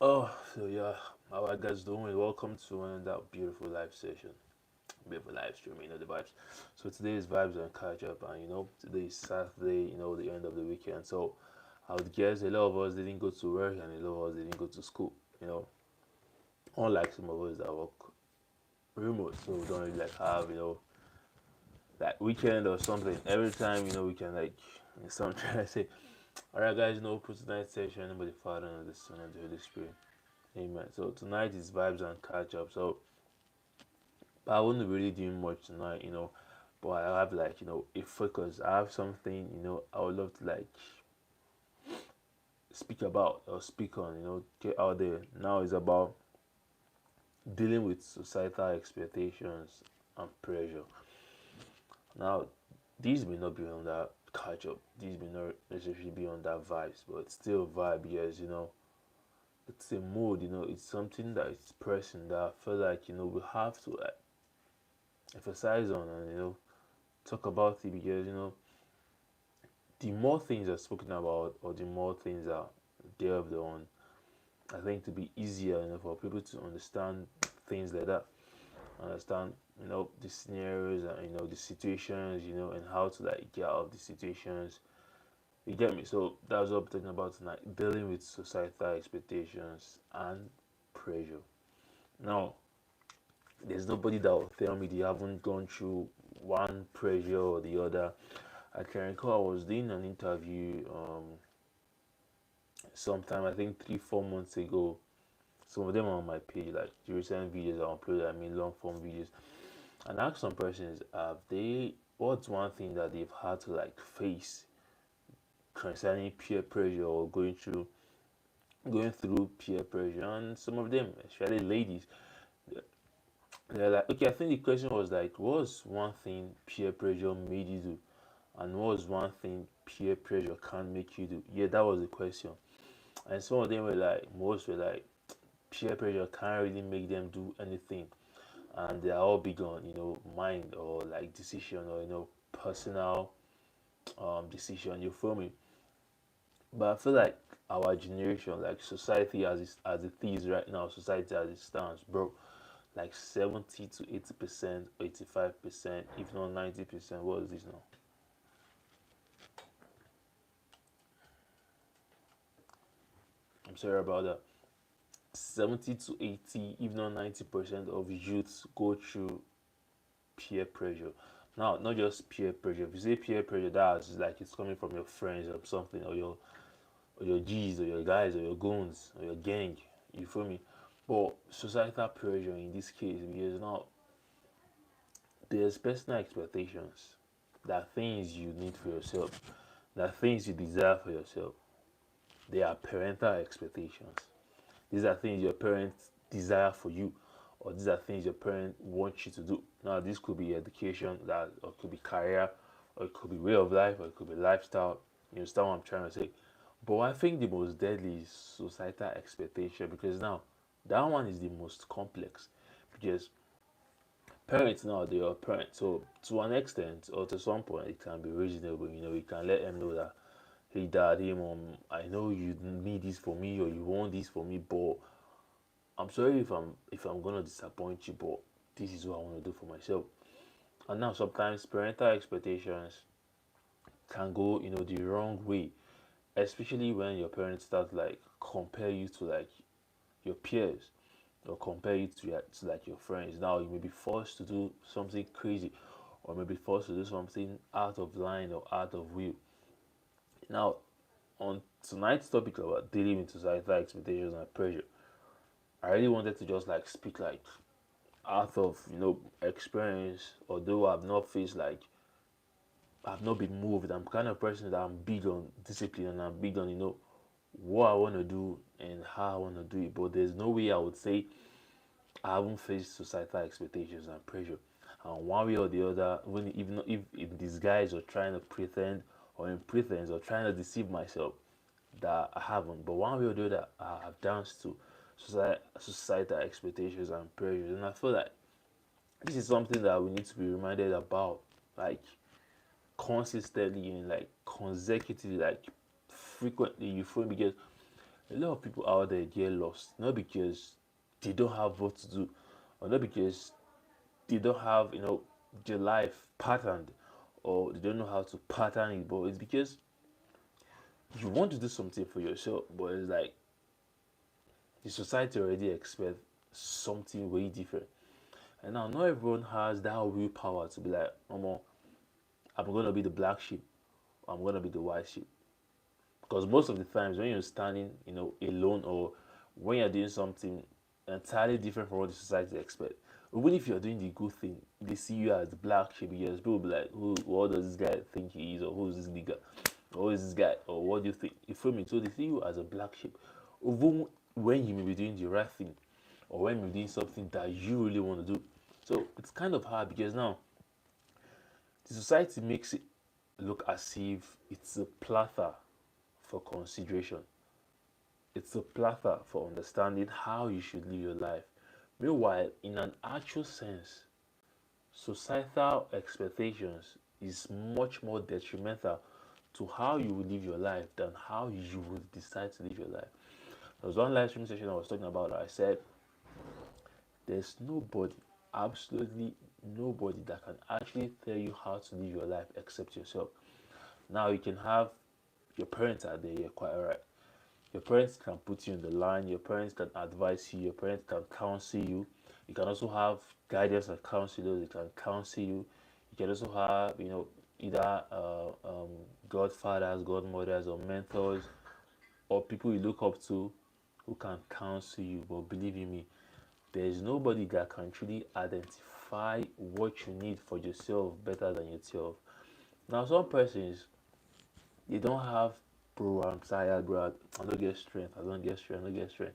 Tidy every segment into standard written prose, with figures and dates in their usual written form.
So yeah, how are you guys doing? Welcome to another beautiful live session, beautiful live stream. You know the vibes. So today is vibes and catch up, and today is Saturday. The end of the weekend. So I would guess a lot of us didn't go to work, and a lot of us didn't go to school. You know, unlike some of us that work remote, so we don't really like have like weekend or something. Every time we can like. So I'm trying to say, all right, guys. For tonight's session, in the name of the Father and the Son and the Holy Spirit. Amen. So tonight is vibes and catch up. So I wouldn't really do much tonight, but I have like, a focus. I have something, I would love to like speak about or speak on, get out there. Now it's about dealing with societal expectations and pressure. Now, these may not be on that catch up. These may not necessarily be on that vibes, but it's still vibe because, it's a mood, it's something that is pressing that I feel like, we have to like emphasize on and, talk about it because the more things are spoken about or the more things are delved on, I think to be easier for people to understand things like that, understand the scenarios and the situations, and how to like get out of the situations. You get me? So that's what I'm talking about tonight, dealing with societal expectations and pressure. Now, there's nobody that will tell me they haven't gone through one pressure or the other. I can recall I was doing an interview sometime, I think 3 4 months ago. Some of them are on my page, like the recent videos I uploaded, long form videos. And I asked some persons, what's one thing that they've had to like face concerning peer pressure or going through peer pressure? And some of them, especially ladies, they're like, okay, I think the question was like, what's one thing peer pressure made you do? And what's one thing peer pressure can't make you do? Yeah, that was the question. And some of them were like, most were like, peer pressure can't really make them do anything, and they are all big on mind or like decision or personal decision. You feel me? But I feel like our generation, like society as it is right now, society as it stands, bro, like 70 to 80%, 85%, if not 90%. What is this now? I'm sorry about that. 70 to 80, if not 90% of youths go through peer pressure. Now, not just peer pressure. If you say peer pressure, that's like it's coming from your friends or something, or your G's or your guys or your goons or your gang. You feel me? But societal pressure in this case, because now there's personal expectations, that things you need for yourself, that things you desire for yourself. They are parental expectations. These are things your parents desire for you, or these are things your parent want you to do. Now, this could be education, that or it could be career, or it could be way of life, or it could be lifestyle. You understand what I'm trying to say? But I think the most deadly is societal expectation, because now that one is the most complex, because parents now they are parents, so to an extent or to some point it can be reasonable. You can let them know that, hey dad, hey mom, I know you need this for me or you want this for me, but I'm sorry if I'm gonna disappoint you, but this is what I want to do for myself. And now sometimes parental expectations can go, the wrong way, especially when your parents start like compare you to like your peers or compare you to like your friends. Now you may be forced to do something crazy, or maybe forced to do something out of line or out of will. Now, on tonight's topic about dealing with societal expectations and pressure, I really wanted to just like speak like out of experience, although I've not been moved. I'm kind of person that I'm big on discipline, and I'm big on what I want to do and how I want to do it. But there's no way I would say I haven't faced societal expectations and pressure, and one way or the other, even if in disguise or trying to pretend or in pretense or trying to deceive myself that I haven't. But one way or the other, I have danced to societal expectations and pressures, and I feel like this is something that we need to be reminded about, like consistently and like consecutively, like frequently. You feel me? Because A lot of people out there get lost, not because they don't have what to do, or not because they don't have, their life patterned, or they don't know how to pattern it, but it's because you want to do something for yourself, but it's like the society already expects something way different. And now not everyone has that willpower to be like, I'm gonna be the black sheep, or I'm gonna be the white sheep. Because most of the times when you're standing, alone, or when you're doing something entirely different from what the society expects, even if you're doing the good thing, they see you as the black sheep. Yes, people will be like, who, what does this guy think he is, or who is this nigga, or who is this guy, or what do you think? You feel me? So they see you as a black sheep, even when you may be doing the right thing, or when you're doing something that you really want to do. So it's kind of hard because now the society makes it look as if it's a platter for consideration. It's a platter for understanding how you should live your life. Meanwhile, in an actual sense, societal expectations is much more detrimental to how you will live your life than how you will decide to live your life. There was one live stream session I was talking about. I said there's nobody, absolutely nobody, that can actually tell you how to live your life except yourself. Now you can have your parents out there, you're quite alright. Your parents can put you in the line, your parents can advise you, your parents can counsel you. You can also have guidance and counselors, they can counsel you. You can also have, either godfathers, godmothers, or mentors, or people you look up to who can counsel you. But believe you me, there is nobody that can truly identify what you need for yourself better than yourself. Now, some persons, they don't have, bro, I'm tired, bro, I don't get strength, I don't get strength, I don't get strength.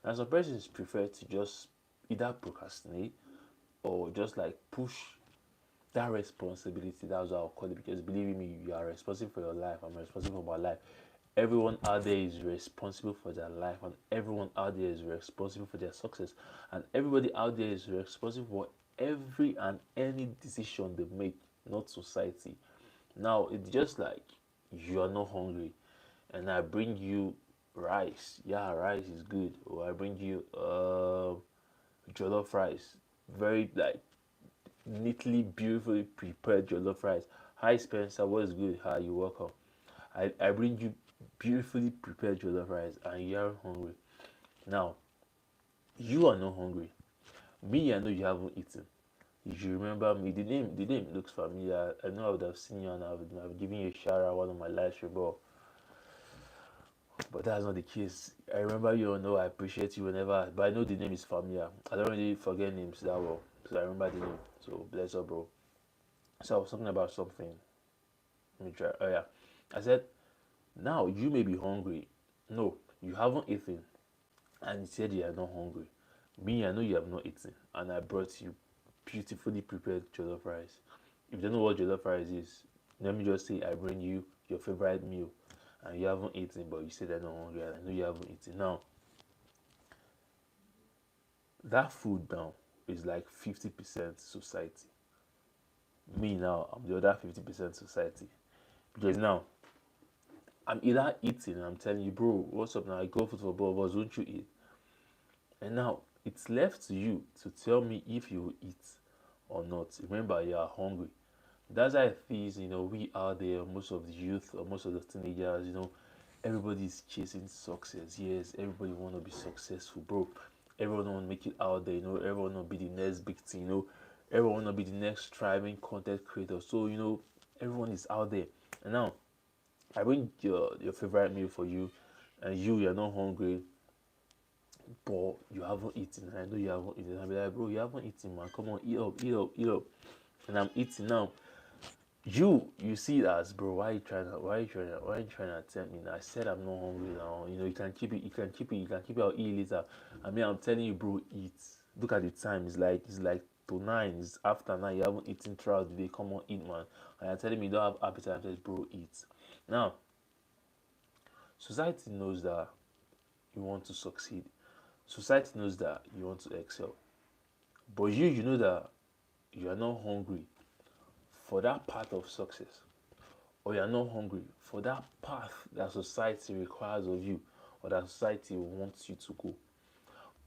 Now, some persons prefer to just either procrastinate or just like push that responsibility. That's what I'll call it, because believe me, you are responsible for your life. I'm responsible for my life. Everyone out there is responsible for their life, and everyone out there is responsible for their success, and everybody out there is responsible for every and any decision they make, not society. Now it's just like you are not hungry, and I bring you rice. Yeah, rice is good. Or I bring you jollof rice, very like neatly, beautifully prepared jollof rice. Hi Spencer, what's good? Hi, you welcome. I bring you beautifully prepared jollof rice, and you are hungry. Now you are not hungry. Me, I know you haven't eaten. If you remember me, the name looks familiar. I know I would have seen you and I've given you a shout out one of my live stream, but that's not the case. I remember you, know I appreciate you whenever, but I know the name is familiar. I don't really forget names that well, so I remember the name. So bless up, bro. So I was talking about something. Let me try. Oh yeah, I said now you may be hungry. No, you haven't eaten, and you said you are not hungry. Me, I know you have not eaten, and I brought you beautifully prepared jollof rice. If you don't know what jollof rice is, let me just say I bring you your favorite meal, and you haven't eaten, but you said you're not hungry, and I know you haven't eaten. Now, that food now is like 50% society. Me now, I'm the other 50% society. Because now, I'm either eating, and I'm telling you, bro, what's up now? I go for both of us, won't you eat? And now, it's left to you to tell me if you will eat or not. Remember, you are hungry. That's how it is, we out there, most of the youth or most of the teenagers, everybody's chasing success. Yes, everybody want to be successful, bro. Everyone want to make it out there, everyone want to be the next big thing, everyone want to be the next thriving content creator. So, everyone is out there. And now, I bring your favorite meal for you, and you're not hungry, but you haven't eaten. I know you haven't eaten. I'll be like, bro, you haven't eaten, man. Come on, eat up, eat up, eat up. And I'm eating now. You see it as, bro, why you trying to tempt me now? I said I'm not hungry now. You can keep it, I'll eat later. I mean, I'm telling you, bro, eat. Look at the time. It's like to 9. It's after 9. You haven't eaten throughout the day. Come on, eat, man. And you're telling me you don't have appetite. I'm telling you, bro, eat. Now, society knows that you want to succeed. Society knows that you want to excel. But you know that you are not hungry for that part of success, or you are not hungry for that path that society requires of you, or that society wants you to go.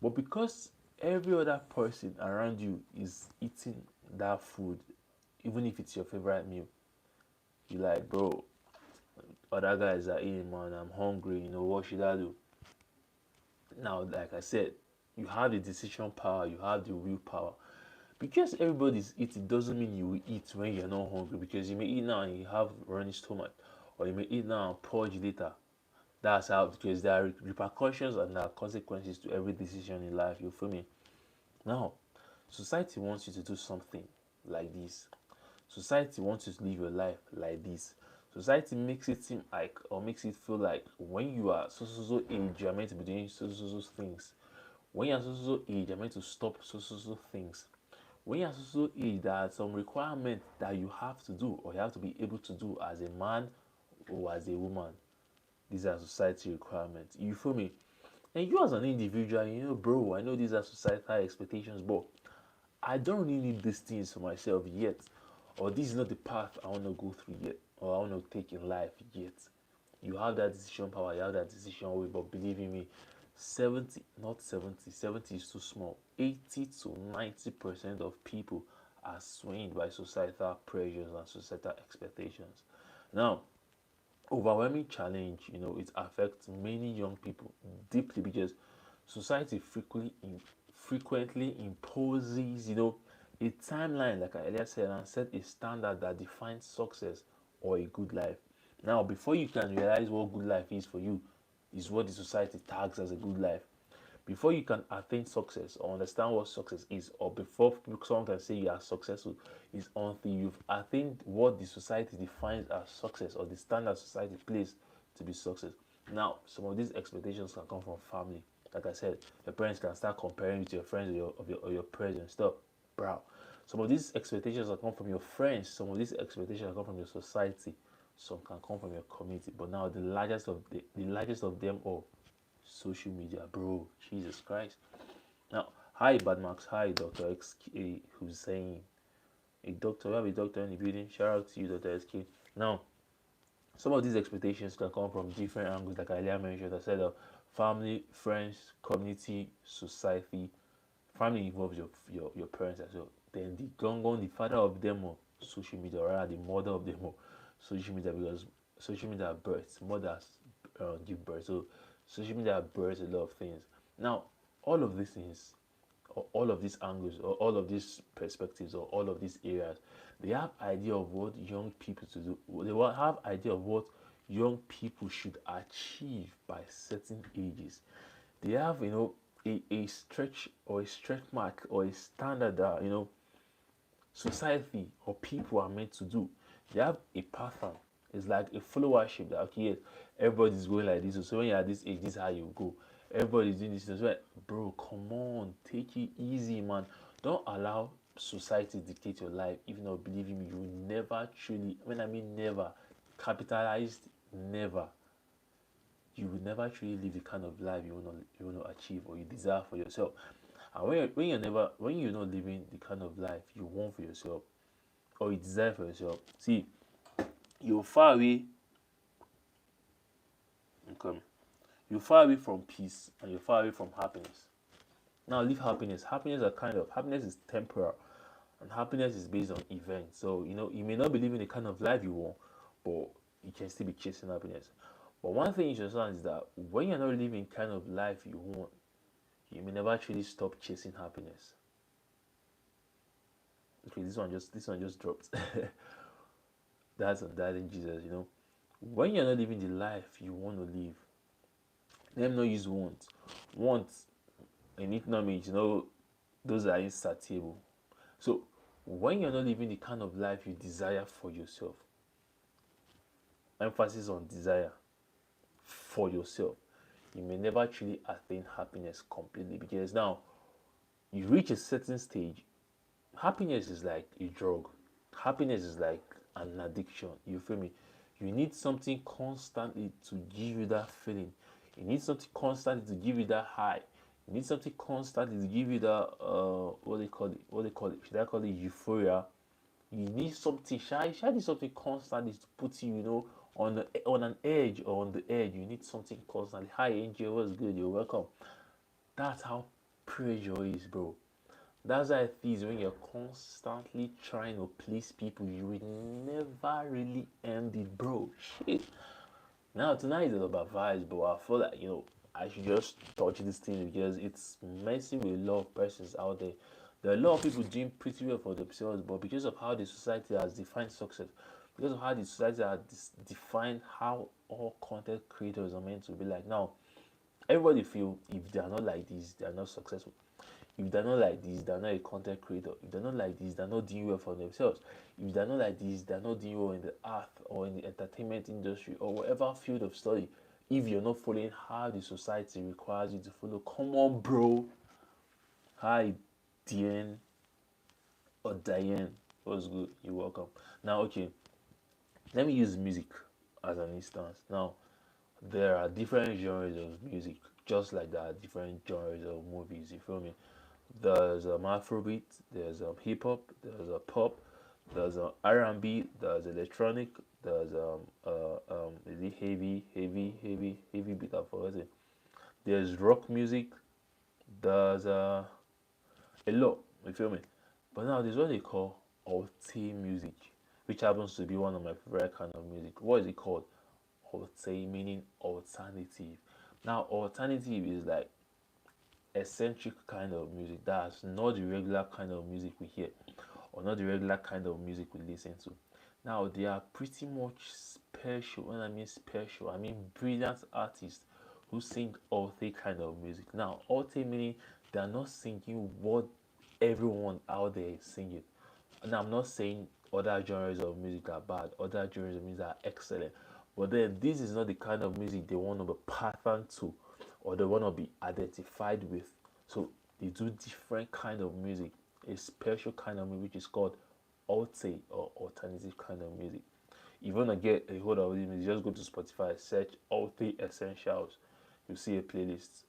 But because every other person around you is eating that food, even if it's your favorite meal, you're like, bro, other guys are eating, man, I'm hungry, what should I do? Now, like I said, you have the decision power, you have the willpower. Because everybody's eating doesn't mean you will eat when you're not hungry, because you may eat now and you have running stomach, or you may eat now and purge later. That's how, because there are repercussions and there are consequences to every decision in life, you feel me? Now, society wants you to do something like this. Society wants you to live your life like this. Society makes it seem like, or makes it feel like, when you are so age, you're meant to be doing so things. When you're so age, you're meant to stop so things. When you're so age, there are some requirements that you have to do, or you have to be able to do as a man or as a woman. These are society requirements. You feel me? And you as an individual, bro, I know these are societal expectations, but I don't really need these things for myself yet. Or this is not the path I want to go through yet, or I want to take in life yet. You have that decision power, you have that decision way, but believe in me, 70, not 70, 70 is too small. 80 to 90% of people are swayed by societal pressures and societal expectations. Now, overwhelming challenge, it affects many young people deeply, because society frequently imposes, a timeline, like I earlier said, and set a standard that defines success or a good life. Now, before you can realize what good life is for you, is what the society tags as a good life. Before you can attain success or understand what success is, or before someone can say you are successful, is until you've attained what the society defines as success, or the standard society places to be success. Now, some of these expectations can come from family. Like I said, your parents can start comparing with your friends, or your peers and stuff. Bro, some of these expectations can come from your friends. Some of these expectations can come from your society. Some can come from your community. But now the largest of them all, social media, bro. Jesus Christ. Now, hi, Bad Max. Hi, Dr. XK, who's saying, a doctor, we have a doctor in the building. Shout out to you, Dr. SK. Now, some of these expectations can come from different angles, like I earlier mentioned. I said family, friends, community, society. Family involves your parents as well. Then the gongon, the father of them all, social media, or rather the mother of them all, social media, because social media births, mothers give birth. So social media births a lot of things. Now, all of these things, or all of these angles, or all of these perspectives, or all of these areas, they have idea of what young people to do. They will have idea of what young people should achieve by certain ages. They have, a stretch, or a stretch mark, or a standard that, society or people are meant to do. They have a pattern. It's like a followership that, okay, yes, everybody's going like this. So when you're at this age, this is how you go. Everybody's doing this. So like, bro, come on, take it easy, man. Don't allow society dictate your life. Even though, believe me, you will never truly, when I mean never, capitalized, never, you will never truly live the kind of life you want to achieve, or you desire for yourself. And when you're not living the kind of life you want for yourself, or you desire for yourself, see, you're far away. Okay, you're far away from peace, and you're far away from happiness. Now, leave happiness. Happiness is temporal, and happiness is based on events. So you may not be living the kind of life you want, but you can still be chasing happiness. But one thing you should understand is that when you're not living the kind of life you want, you may never actually stop chasing happiness. Okay, this one just dropped. That's on that in Jesus. When you're not living the life you want to live, let me not use want. Want in economics, those are insatiable. So when you're not living the kind of life you desire for yourself, emphasis on desire for yourself, you may never truly attain happiness completely, because now you reach a certain stage. Happiness is like a drug. Happiness is like an addiction. You feel me? You need something constantly to give you that feeling. You need something constantly to give you that high. You need something constantly to give you that what they call it? What they call it? Should I call it euphoria? You need something. Shall I need something constantly to put you, on an edge or on the edge. You need something constantly. Hi, Angel, what's good? You're welcome. That's how pressure is, bro. That's how it is when you're constantly trying to please people. You will never really end it, bro. Shit. Now tonight is all about vibes, but I feel like I should just touch this thing because it's messing with a lot of persons out there. There are a lot of people doing pretty well for themselves, but because of how the society has defined success, because of how the society has defined how all content creators are meant to be like. Now, everybody feel if they are not like this, they are not successful. If they're not like this, they're not a content creator. If they're not like this, they're not doing well for themselves. If they're not like this, they're not doing well in the art or in the entertainment industry or whatever field of study. If you're not following how the society requires you to follow, come on, bro. Hi, Diane or Diane. What's good? You're welcome. Now, okay, let me use music as an instance. Now, there are different genres of music, just like there are different genres of movies. You feel me? There's Afrobeat, there's there's a pop, there's R&B, there's electronic, there's is it heavy beat? I forgot it. There's rock music, there's a lot. You feel me? But now there's what they call Alte music, which happens to be one of my favorite kind of music. What is it called? Alte meaning alternative. Now alternative is like eccentric kind of music. That's not the regular kind of music we hear, or not the regular kind of music we listen to. Now they are pretty much special. When I mean special, I mean brilliant artists who sing Alte kind of music. Now Alte meaning they are not singing what everyone out there is singing. And I'm not saying other genres of music are bad, other genres of music are excellent. But then this is not the kind of music they want to be patterned to or they want to be identified with. So they do different kind of music, a special kind of music which is called Alte or alternative kind of music. If you want to get a hold of it, just go to Spotify, search Alte Essentials. You'll see a playlist.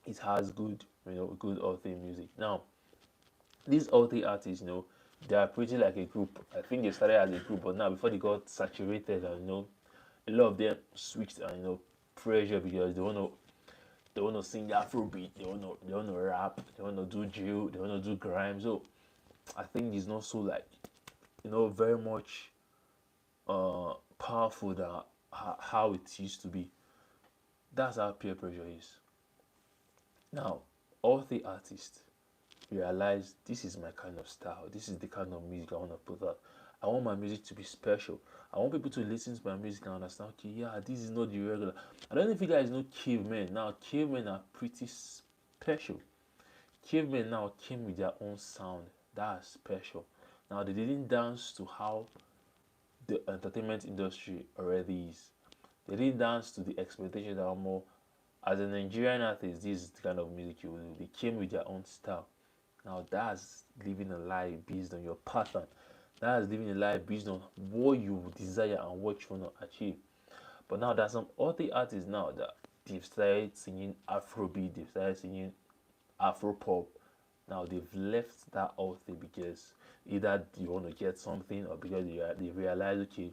It has good, good Alte music. Now, these Alte artists, they are pretty like a group. I think they started as a group, but now before they got saturated and a lot of them switched and pressure because they want to sing Afrobeat, they want to rap, they want to do drill, they want to do grime. So I think it's not so like very much powerful than how it used to be. That's how peer pressure is. Now, all the artists realize this is my kind of style. This is the kind of music I want to put out. I want my music to be special. I want people to listen to my music and understand, okay, yeah, this is not the regular. I don't know if you guys know cavemen. Now, cavemen are pretty special. Cavemen now came with their own sound. That's special. Now, they didn't dance to how the entertainment industry already is. They didn't dance to the expectations that are more. As a Nigerian artist, this is the kind of music you will do. They came with their own style. Now that's living a life based on your pattern. That's living a life based on what you desire and what you want to achieve. But now there's some other artists now that they've started singing Afrobeat, they've started singing Afropop. Now they've left that out there because either you want to get something or because they realize, okay,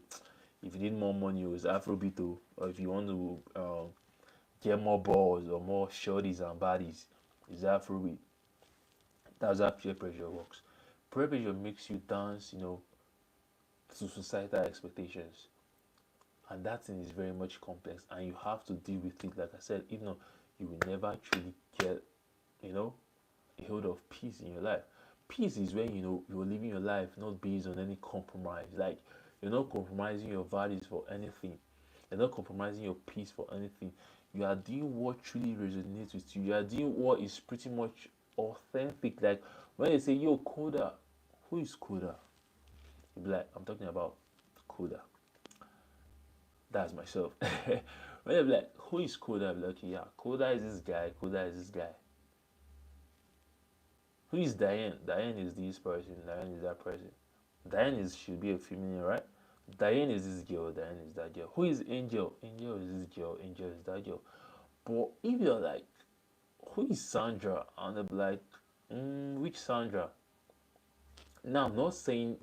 if you need more money, it's Afrobeat, or if you want to get more balls or more shorties and bodies, it's Afrobeat. That's how peer pressure works. Peer pressure makes you dance, to societal expectations. And that thing is very much complex and you have to deal with it. Like I said, if not, you will never truly get, a hold of peace in your life. Peace is when you're living your life not based on any compromise. Like you're not compromising your values for anything. You're not compromising your peace for anything. You are doing what truly resonates with you. You are doing what is pretty much authentic. Like when they say, yo, Coda, who is Coda? You'll be like, I'm talking about Coda. That's myself. When they're like, who is Coda? I'll be like, okay, yeah, Coda is this guy, Coda is this guy. Who is Diane? Diane is this person, Diane is that person. Diane should be a female, right? Diane is this girl, Diane is that girl. Who is Angel? Angel is this girl, Angel is that girl. But if you're like, who is Sandra? And they'll be like, which Sandra? Now, I'm not saying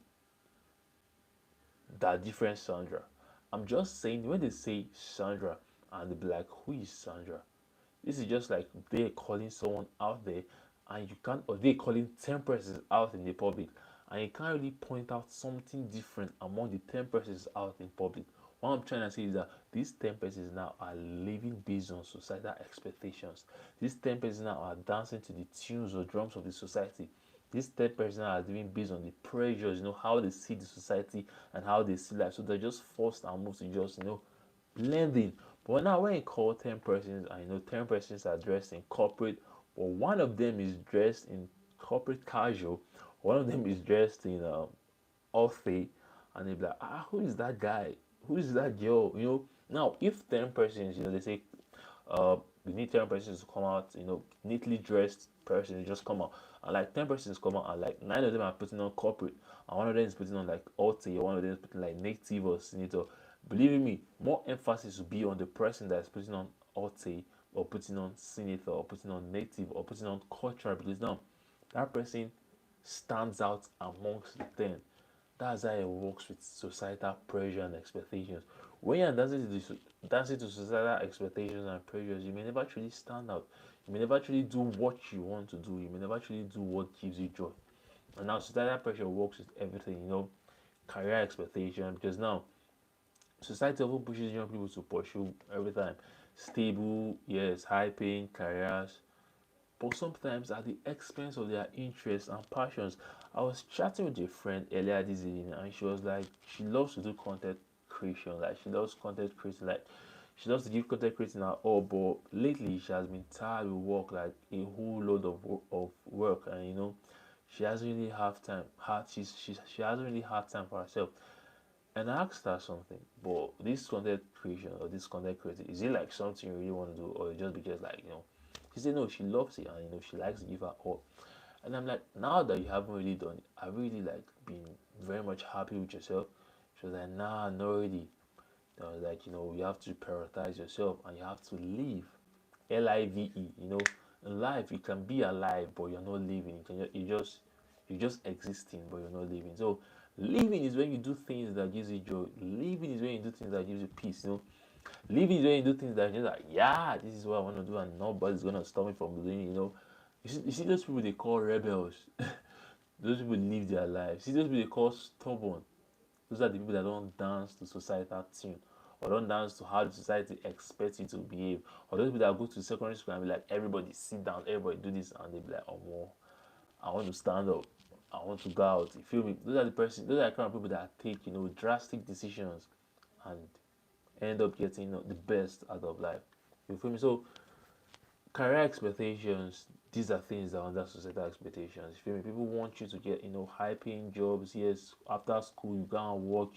that different Sandra. I'm just saying when they say Sandra and they be like, who is Sandra? This is just like they're calling someone out there, and you can't, or they're calling 10 persons out in the public, and you can't really point out something different among the 10 persons out in public. What I'm trying to say is that these 10 persons now are living based on societal expectations. These 10 persons now are dancing to the tunes or drums of the society. These 10 persons are living based on the pressures, how they see the society and how they see life. So they're just forced and moved to just, blending. But now when you call 10 persons, and 10 persons are dressed in corporate, but one of them is dressed in corporate casual, one of them is dressed in Orthe, and they be like, who is that guy? Who is that girl? Now if 10 persons, they say we need 10 persons to come out, neatly dressed persons just come out. And like 10 persons come out, and like 9 of them are putting on corporate, and one of them is putting on like Orthe, or one of them is putting like native or senator. Believe me, more emphasis will be on the person that is putting on Orthe, or putting on senator, or putting on native, or putting on cultural, because now that person stands out amongst the 10. That's how it works with societal pressure and expectations. When you're dancing to societal expectations and pressures, you may never truly stand out. You may never truly do what you want to do. You may never truly do what gives you joy. And now societal pressure works with everything, career expectation, because now society often pushes young people to pursue every time stable, yes, high paying careers, but sometimes at the expense of their interests and passions. I was chatting with a friend earlier this evening, and she was like, she loves to do content creation, like she loves content creating, like she loves to give content creating her all, but lately she has been tired with work, like a whole load of work, and she hasn't really have time. She hasn't really had time for herself. And I asked her something, but this content creation or this content creating, is it like something you really want to do, or just because she said no, she loves it, and she likes to give her all. And I'm like, now that you haven't really done it, have you really like been very much happy with yourself? She was like, nah, not really. I was like, you have to prioritize yourself, and you have to live. LIVE. In life you can be alive but you're not living. You just existing but you're not living. So living is when you do things that gives you joy. Living is when you do things that gives you peace. Living is when you do things that you're like, yeah, this is what I want to do, and nobody's gonna stop me from doing it. You see those people they call rebels. Those people live their lives. See those people they call stubborn. Those are the people that don't dance to societal tune, or don't dance to how the society expects you to behave. Or those people that go to secondary school and be like, everybody sit down, everybody do this, and they be like, oh, more, I want to stand up, I want to go out. You feel me? Those are the kind of people that take drastic decisions and end up getting the best out of life. You feel me? So career expectations, these are things that are under societal expectations. You feel me? People want you to get high paying jobs. Yes, after school you go and work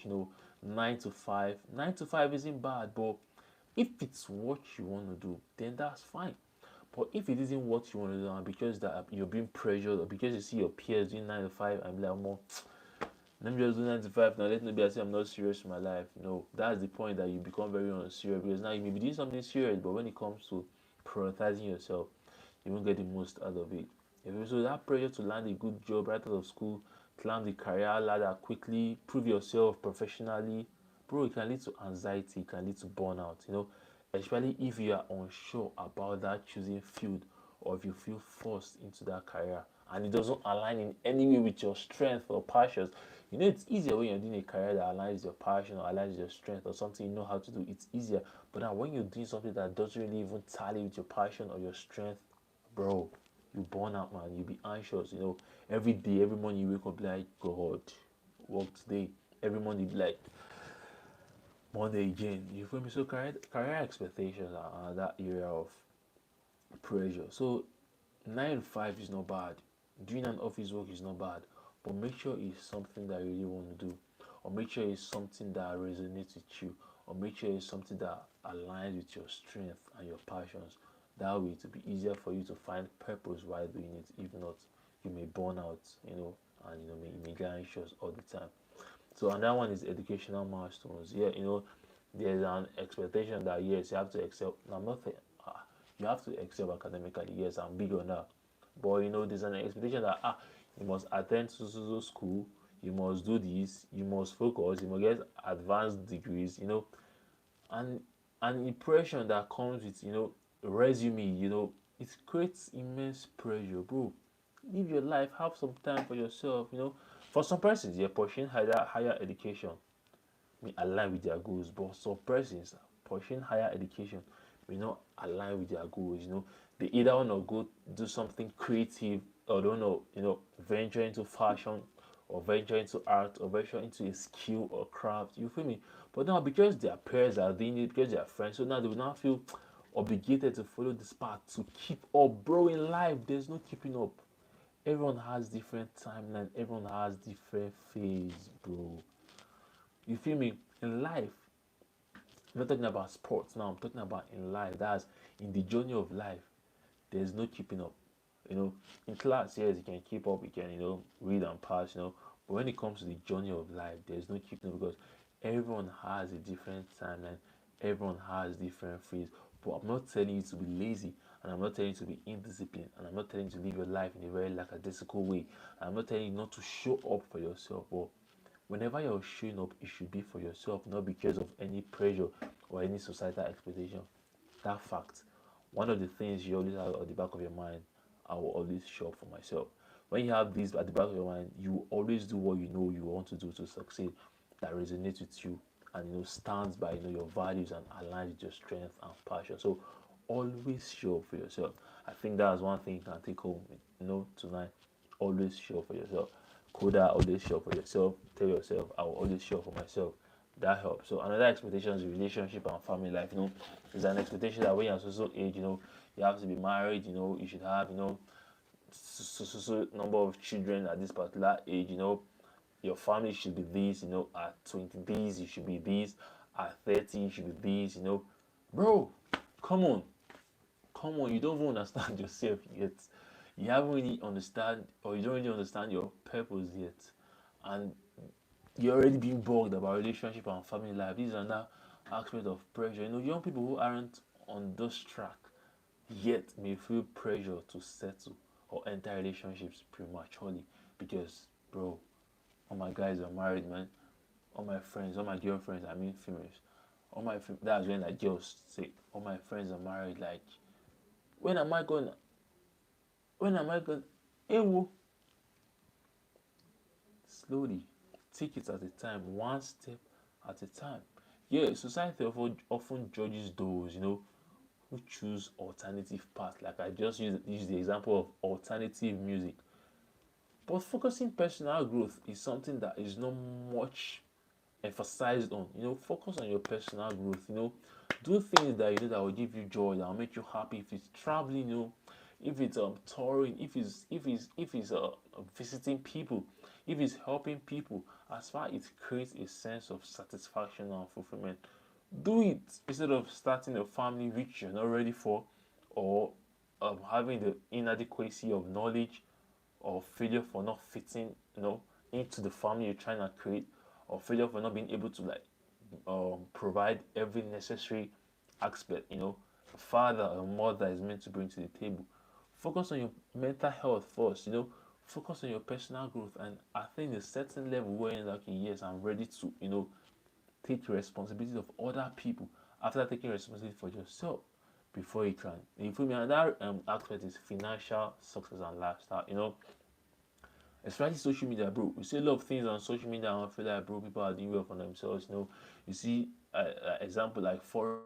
9 to 5. 9 to 5 isn't bad, but if it's what you want to do, then that's fine. But if it isn't what you want to do, and because that you're being pressured, or because you see your peers doing 9 to 5, I'm like, more, let me just do 9 to 5 now. Let me be, I say I'm not serious in my life. That's the point that you become very unserious, because now you may be doing something serious, but when it comes to prioritizing yourself, you won't get the most out of it. So that pressure to land a good job right out of school, climb the career ladder quickly, prove yourself professionally, bro, it can lead to anxiety, it can lead to burnout, especially if you are unsure about that choosing field, or if you feel forced into that career and it doesn't align in any way with your strength or passions. It's easier when you're doing a career that aligns with your passion or aligns with your strength, or something you know how to do. It's easier. But now when you're doing something that doesn't really even tally with your passion or your strength, bro, you burn out, man. You be anxious. Every day, every morning you wake up like, God, work today. Every morning you be like, Monday again. You feel me? So career expectations are that area of pressure. So 9 to 5 is not bad. Doing an office work is not bad, but make sure it's something that you really want to do, or make sure it's something that resonates with you, or make sure it's something that aligns with your strength and your passions. That way, it will be easier for you to find purpose while doing it. If not, you may burn out, and you may get anxious all the time. So another one is educational milestones. Yeah, there's an expectation that yes, you have to excel. Now, I'm not saying you have to excel academically. Yes, I'm big on that. But there's an expectation that you must attend to school. you must do this, you must focus, you must get advanced degrees, and impression that comes with, resume, it creates immense pressure, bro. Live your life, have some time for yourself, For some persons, they're pursuing higher education may align with their goals, but some persons pursuing higher education may not align with their goals. They either want to go do something creative, or don't know, venture into fashion, or venture into art, or venture into a skill or craft. You feel me? But now, because their peers are doing it, because they are friends, so now they will not feel obligated to follow this path to keep up, bro. In life, there's no keeping up. Everyone has different timeline. Everyone has different phase, bro. You feel me? In life, I'm not talking about sports now. I'm talking about in life. That's in the journey of life. There's no keeping up. In class, yes, you can keep up. You can, read and pass. But when it comes to the journey of life, there's no keeping up because everyone has a different timeline. Everyone has different phase. But I'm not telling you to be lazy, and I'm not telling you to be indisciplined, and I'm not telling you to live your life in a very lackadaisical way. And I'm not telling you not to show up for yourself. But whenever you're showing up, it should be for yourself, not because of any pressure or any societal expectation. That fact, one of the things you always have at the back of your mind, I will always show up for myself. When you have this at the back of your mind, you always do what you know you want to do to succeed, that resonates with you, and stands by your values and aligns with your strength and passion. So always show up for yourself. I think that's one thing you can take home, tonight. Always show up for yourself. Coda, always show up for yourself. Tell yourself, I will always show up for myself. That helps. So another expectation is relationship and family life. There's an expectation that when you're so age, you have to be married. You should have, so number of children at this particular age. Your family should be this. At 20 this, you should be this. At 30, you should be this. Bro, come on, come on. You don't even understand yourself yet. You haven't really understand, or you don't really understand your purpose yet, and you're already being bugged about relationship and family life. This is another aspect of pressure. Young people who aren't on this track yet may feel pressure to settle or enter relationships prematurely because, bro, all my guys are married, man. All my friends, all my girlfriends, I mean females, that's when like girls say, all my friends are married. Like, when am I going? When am I going? Ewo, slowly, take it at a time, one step at a time. Yeah, society often judges those, who choose alternative paths. Like I just used the example of alternative music. But focusing personal growth is something that is not much emphasized on. Focus on your personal growth. Do things that that will give you joy, that will make you happy. If it's traveling, if it's touring, if it's visiting people, if it's helping people, as far as it creates a sense of satisfaction and fulfillment, do it instead of starting a family which you're not ready for, or having the inadequacy of knowledge, or failure for not fitting, into the family you're trying to create, or failure for not being able to like provide every necessary aspect, a father or mother is meant to bring to the table. Focus on your mental health first, focus on your personal growth, and I think a certain level where you're like, yes, I'm ready to, take responsibility of other people after taking responsibility for yourself before you can. You feel me? Another aspect is financial success and lifestyle. Especially social media, bro. We see a lot of things on social media and I feel like, bro, people are doing well for themselves. You see, example like for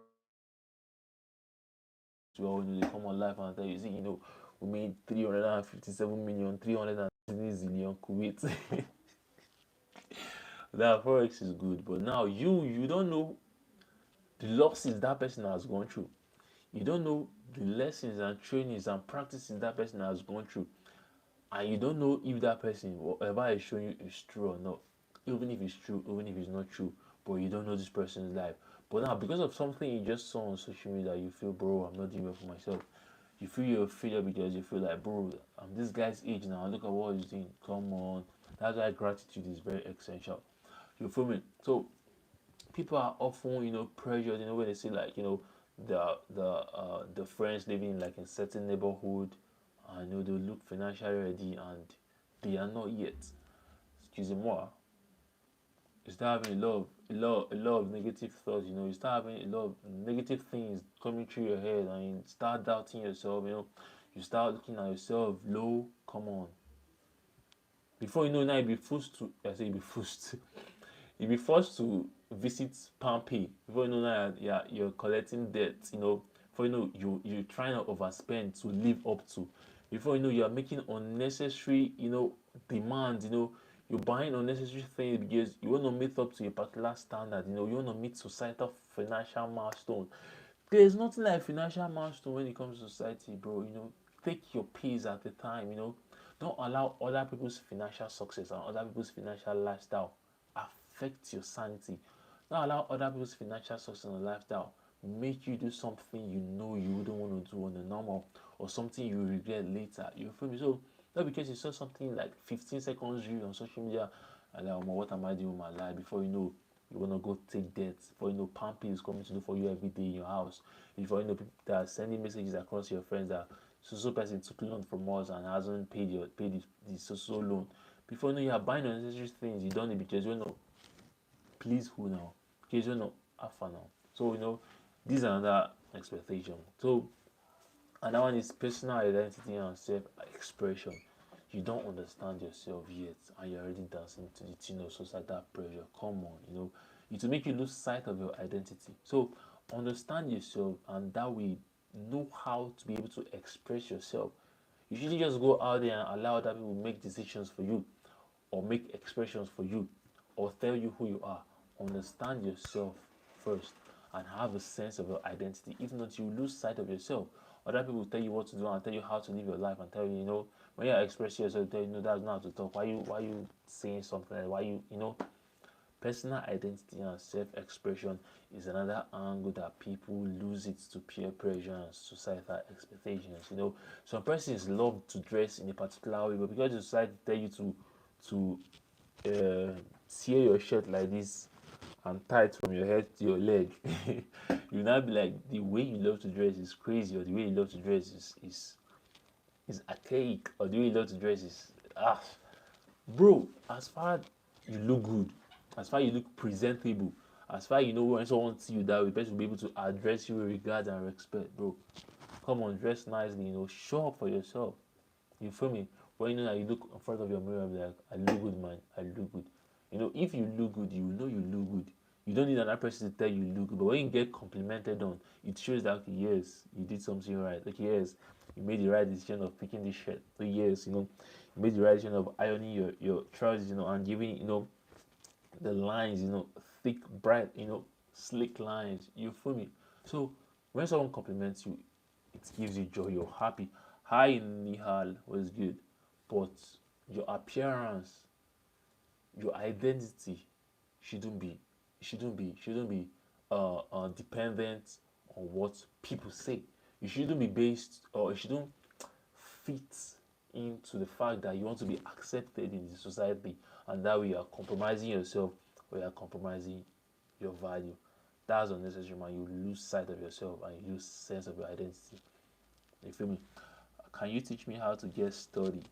well, they come on live and tell you, see, we made 357 million, 300 zillion Kuwait. That forex is good, but now you don't know the losses that person has gone through. You don't know the lessons and trainings and practices that person has gone through, and you don't know if that person, whatever is showing you, is true or not. Even if it's true, even if it's not true, but you don't know this person's life. But now, because of something you just saw on social media, you feel, bro, I'm not doing well for myself. You feel you're a failure because you feel like, bro, I'm this guy's age now. Look at what he's doing. Come on. That's why gratitude is very essential. You feel me? So people are often, pressured, when they say like, the friends living like in certain neighborhood, and they look financially ready and they are not yet. excuse moi, you start having a lot of negative thoughts. You start having a lot of negative things coming through your head, and you start doubting yourself. You start looking at yourself low. Come on. Before you know, now you be forced to. I say you be forced. You be forced to visit Pompeii. Before you know, now you're collecting debt. Before you know, you're trying to overspend to live up to. Before you know, you are making unnecessary demands. You're buying unnecessary things because you want to meet up to a particular standard. You want to meet societal financial milestone. There's nothing like financial milestone when it comes to society, bro. Take your pace at the time. Don't allow other people's financial success and other people's financial lifestyle affect your sanity. Don't allow other people's financial success and lifestyle make you do something you wouldn't want to do on the normal, or something you regret later. You feel me? So not because you saw something like 15 seconds reel on social media and like, what am I doing with my life? Before you know, you wanna go take debts. Before you know, Pampy is coming to do for you every day in your house. Before you know, people that are sending messages across your friends that so person took loan from us and hasn't paid the so loan. Before you know, you are buying unnecessary things you don't need because you know, please who now? Because you know, alpha now. So these are another expectation. So another one is personal identity and self-expression. You don't understand yourself yet, and you're already dancing to the tune of societal pressure. Come on, it will make you lose sight of your identity. So understand yourself, and that way know how to be able to express yourself. You shouldn't just go out there and allow other people make decisions for you, or make expressions for you, or tell you who you are. Understand yourself first and have a sense of your identity. If not, you lose sight of yourself. Other people tell you what to do and tell you how to live your life and tell you, when you express yourself, tell you, that's not how to talk. Why you saying something like, why personal identity and self-expression is another angle that people lose it to peer pressure and societal expectations. Some persons love to dress in a particular way, but because the society tell you to tear your shirt like this and tie it from your head to your leg, you now be like, the way you love to dress is crazy, or the way you love to dress is archaic, or the way you love to dress is bro. As far as you look good, as far as you look presentable, as far as when someone see you that way, the person will be able to address you with regard and respect, bro. Come on, dress nicely, show up for yourself. You feel me? When you know that you look in front of your mirror and be like, I look good, man, I look good. If you look good, you know you look good. You don't need another person to tell you look good. But when you get complimented on, it shows that, okay, yes, you did something right. Okay, yes, you made the right decision of picking this shirt. So yes, you made the right decision of ironing your trousers, and giving, the lines, thick, bright, slick lines. You feel me? So when someone compliments you, it gives you joy. You're happy. Hi Nihal was good, but your appearance, your identity shouldn't be dependent on what people say. You shouldn't be based, or it shouldn't fit into the fact that you want to be accepted in the society, and that way you are compromising yourself, or you are compromising your value. That's unnecessary, man. You lose sight of yourself and you lose sense of your identity. You feel me? Can you teach me how to get study?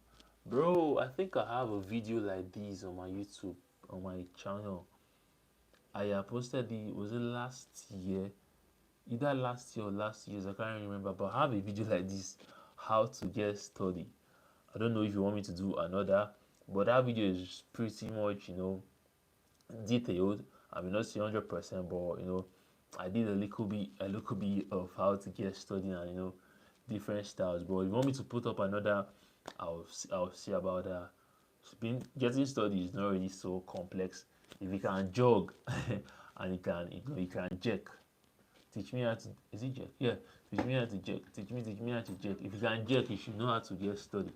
Bro, I think I have a video like this on my YouTube, on my channel. I posted was it last year? Either last year or last year, I can't remember, but I have a video like this, how to get study. I don't know if you want me to do another, but that video is pretty much, detailed. I may not say 100%, but I did a little bit of how to get study and different styles. But if you want me to put up another, I'll see about that. Getting study is not really so complex. If you can jog and you can jerk, teach me how to. Is it jerk? Yeah. Teach me how to jerk. Teach me how to jerk. If you can jerk, you should know how to get study.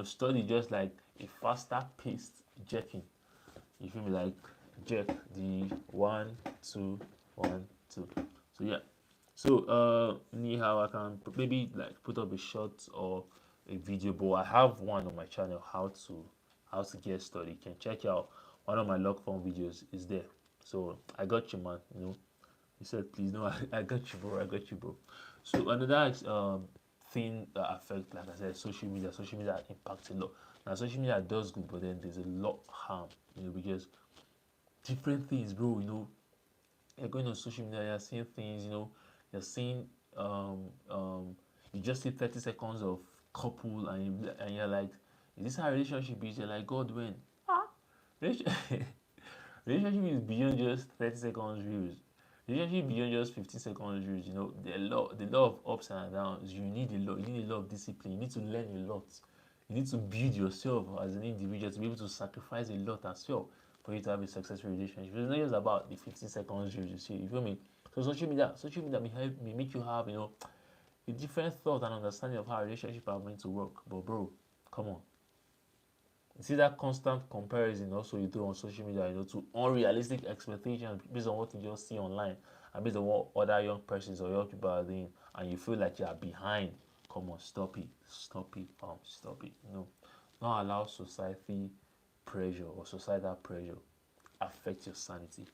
Study just like a faster paced jerking. You feel me? Like jerk the 1 2 1 2. So yeah. So anyhow, I can maybe like put up a short or a video, but I have one on my channel, how to get study. You can check out one of my log form videos is there. So I got you, man. He said, please, no, I got you, bro. I got you, bro. So another thing that affect, like I said, social media. Social media impacts a lot. Now social media does good, but then there's a lot harm, because different things, bro. You're going on social media, you're seeing things, you're seeing you just see 30 seconds of couple, and you're like, is this how a relationship is? You're like, God, when? Relation- Relationship is beyond just 30 seconds views. Relationship beyond just 15 seconds views. The law of ups and downs. You need a lot. You need a lot of discipline. You need to learn a lot. You need to build yourself as an individual to be able to sacrifice a lot as well for you to have a successful relationship. It's not just about the 15 seconds views you see. You feel me? So social media may make you have a different thought and understanding of how a relationship are going to work. But bro, come on. You see that constant comparison also you do on social media, to unrealistic expectations based on what you just see online and based on what other young persons or young people are doing, and you feel like you are behind. Come on, stop it, stop it, stop it. Don't allow society pressure or societal pressure affect your sanity.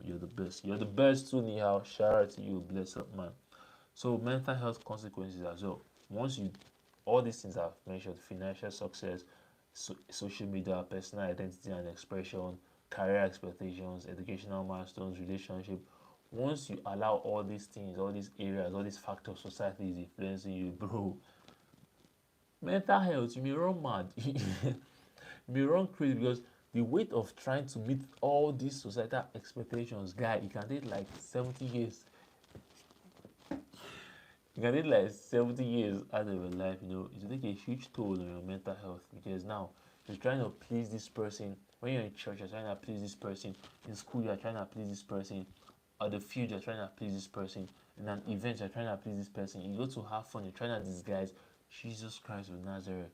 You're the best. You're the best too, Nihal. Shout out to you, bless up, man. So mental health consequences as well. Once you all these things I've mentioned, financial success, social media, personal identity and expression, career expectations, educational milestones, relationship. Once you allow all these things, all these areas, all these factors society is influencing you, bro, mental health, you may run mad. You may run crazy because the weight of trying to meet all these societal expectations, guy, it can take like 70 years. You can take like 70 years out of your life, it will take a huge toll on your mental health because now you're trying to please this person. When you're in church, you're trying to please this person. In school, you're trying to please this person. At the field, you're trying to please this person. In an event, you're trying to please this person. You go to have fun, you're trying to disguise Jesus Christ of Nazareth.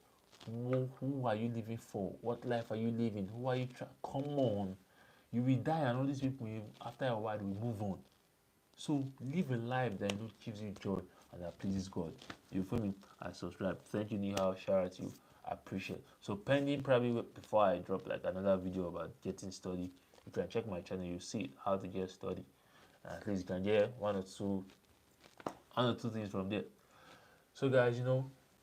Who are you living for? What life are you living? Who are you trying? Come on. You will die, and all these people, after a while, will move on. So live a life that gives you joy and that pleases God. You feel me? And subscribe. Thank you, Nihal. Shout out to you. I appreciate. So pending probably before I drop like another video about getting study, you can check my channel. You see how to get study. And at least you can get one or two things from there. So guys,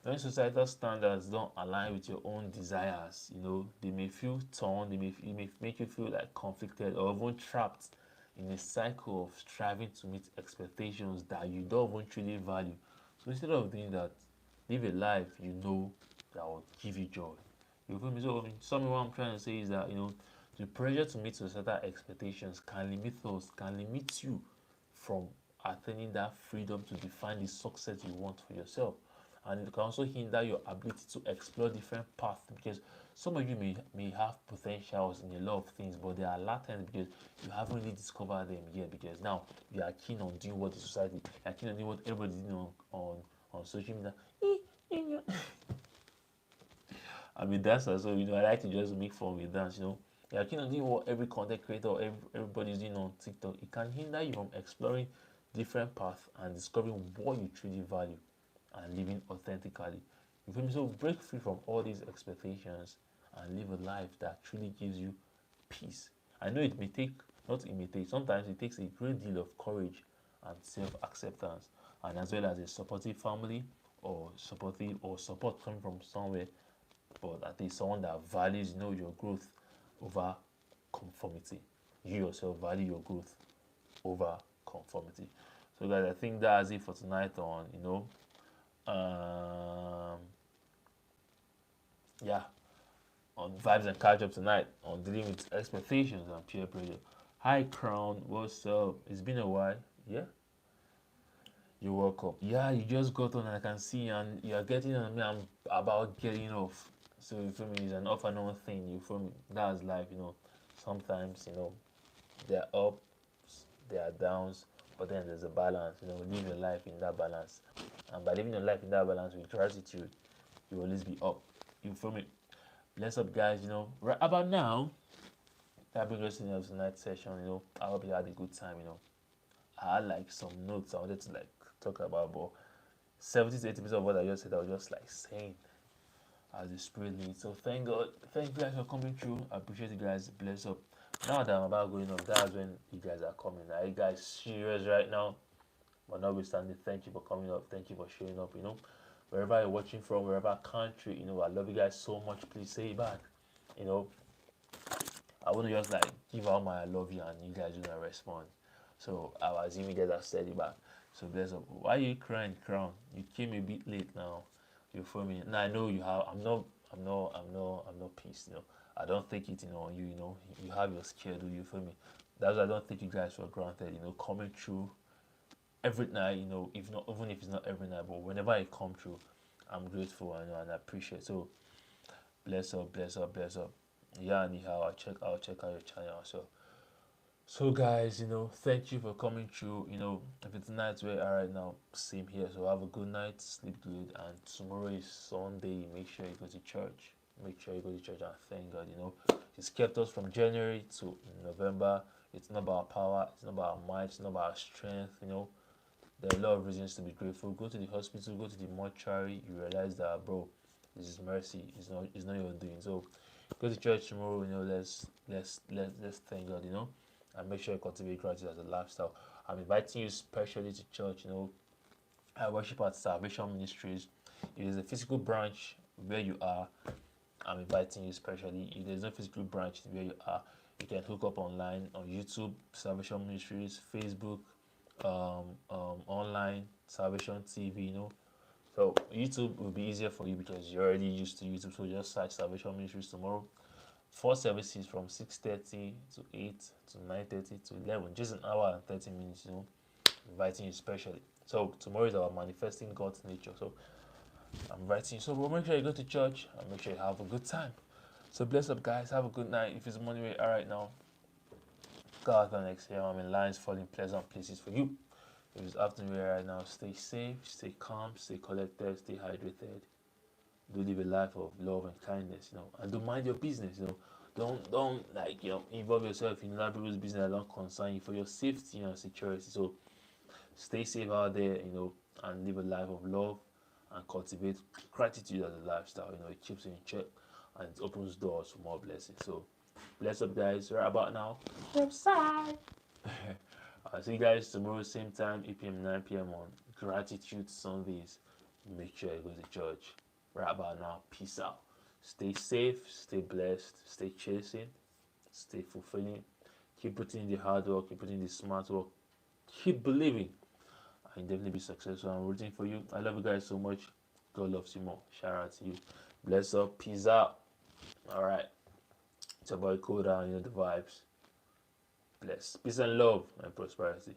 when societal standards don't align with your own desires, they may feel torn, it may make you feel like conflicted or even trapped in a cycle of striving to meet expectations that you don't even truly value. So instead of doing that, live a life that will give you joy. You feel me? So what I'm trying to say is that the pressure to meet societal expectations can limit you from attaining that freedom to define the success you want for yourself. And it can also hinder your ability to explore different paths because some of you may have potentials in a lot of things, but they are latent because you haven't really discovered them yet. Because now you are keen on doing what the society, you are keen on doing what everybody's doing on social media. I mean, that's also, I like to just make fun with dance, You are keen on doing what every content creator or everybody's doing on TikTok. It can hinder you from exploring different paths and discovering what you truly value and living authentically. You feel me? So break free from all these expectations and live a life that truly gives you peace. I know it may take, not it may take, sometimes it takes a great deal of courage and self-acceptance, and as well as a supportive family or support coming from somewhere, but at least someone that values, your growth over conformity. You yourself value your growth over conformity. So guys, I think that's it for tonight on yeah, on vibes and catch up tonight on dealing with expectations and peer pressure. Hi Crown, what's up? It's been a while. Yeah, you're welcome. Yeah, you just got on and I can see, and you're getting on me. I'm about getting off. So you feel me? It's an off and on thing. You feel me? That's life. Sometimes there are ups, there are downs, but then there's a balance. Live your life in that balance, and by living your life in that balance with gratitude, you will always be up. You feel me? Bless up, guys. Right about now, that brings us to the end of tonight's session. I hope you had a good time. I had like some notes I wanted to like talk about, but 70 to 80% of what I just said, I was just like saying as the spirit leads. So thank God, thank you guys for coming through. I appreciate you guys. Bless up. Now that I'm about going up, that's when you guys are coming. Are you guys serious right now? But notwithstanding, thank you for coming up. Thank you for showing up. Wherever you're watching from, wherever country, I love you guys so much. Please say it back. You know, I want to just like give out my I love you and you guys gonna respond. So I was even get that steady back. So bless up. Why are you crying, Crown? You came a bit late now. You feel me? Now I know you have. I'm not pissed. I don't take it. On you. You have your schedule. You feel me? That's why I don't take you guys for granted. Coming through every night. If not, even if it's not every night, but whenever I come through, I'm grateful. And I appreciate. So bless up, bless up, bless up. Yeah, anyhow, I'll check out your channel. So guys, thank you for coming through. If it's night where you are right now, same here. So have a good night, sleep good, and tomorrow is Sunday. Make sure you go to church. Make sure you go to church and thank God. He's kept us from January to November. It's not about power, it's not about might, it's not about strength. There are a lot of reasons to be grateful. Go to the hospital, go to the mortuary, you realize that, bro, this is mercy. It's not your doing. So go to church tomorrow. Let's thank God. And make sure you cultivate gratitude as a lifestyle. I'm inviting you specially to church. I worship at Salvation Ministries. It is a physical branch where you are. I'm inviting you specially. If there's no physical branch where you are, you can hook up online on YouTube, Salvation Ministries, Facebook, online, Salvation TV. So YouTube will be easier for you because you're already used to YouTube. So just search Salvation Ministries tomorrow. 4 services from 6:30 to 8 to 9:30 to 11, just an hour and 30 minutes. Inviting you specially. So tomorrow is our manifesting God's nature. So I'm inviting you. So we'll make sure you go to church and make sure you have a good time. So bless up, guys. Have a good night. If it's morning where you are right now, God can exhale. I'm in lines falling pleasant places for you. If it's afternoon where you are right now, stay safe, stay calm, stay collected, stay hydrated. Do live a life of love and kindness, and do mind your business, don't like involve yourself in other people's business that don't concern you for your safety and security. So stay safe out there, and live a life of love and cultivate gratitude as a lifestyle. It keeps you in check and it opens doors for more blessings. So bless up, guys. Right about now. Website. I'll see you guys tomorrow, same time, 8 p.m., 9 p.m. on Gratitude Sundays. Make sure you go to church. Right about now, peace out. Stay safe, stay blessed, stay chasing, stay fulfilling. Keep putting in the hard work, keep putting in the smart work, keep believing, and definitely be successful. I'm rooting for you. I love you guys so much. God loves you more. Shout out to you. Bless up, peace out. All right, it's about cool down, the vibes. Bless, peace and love and prosperity.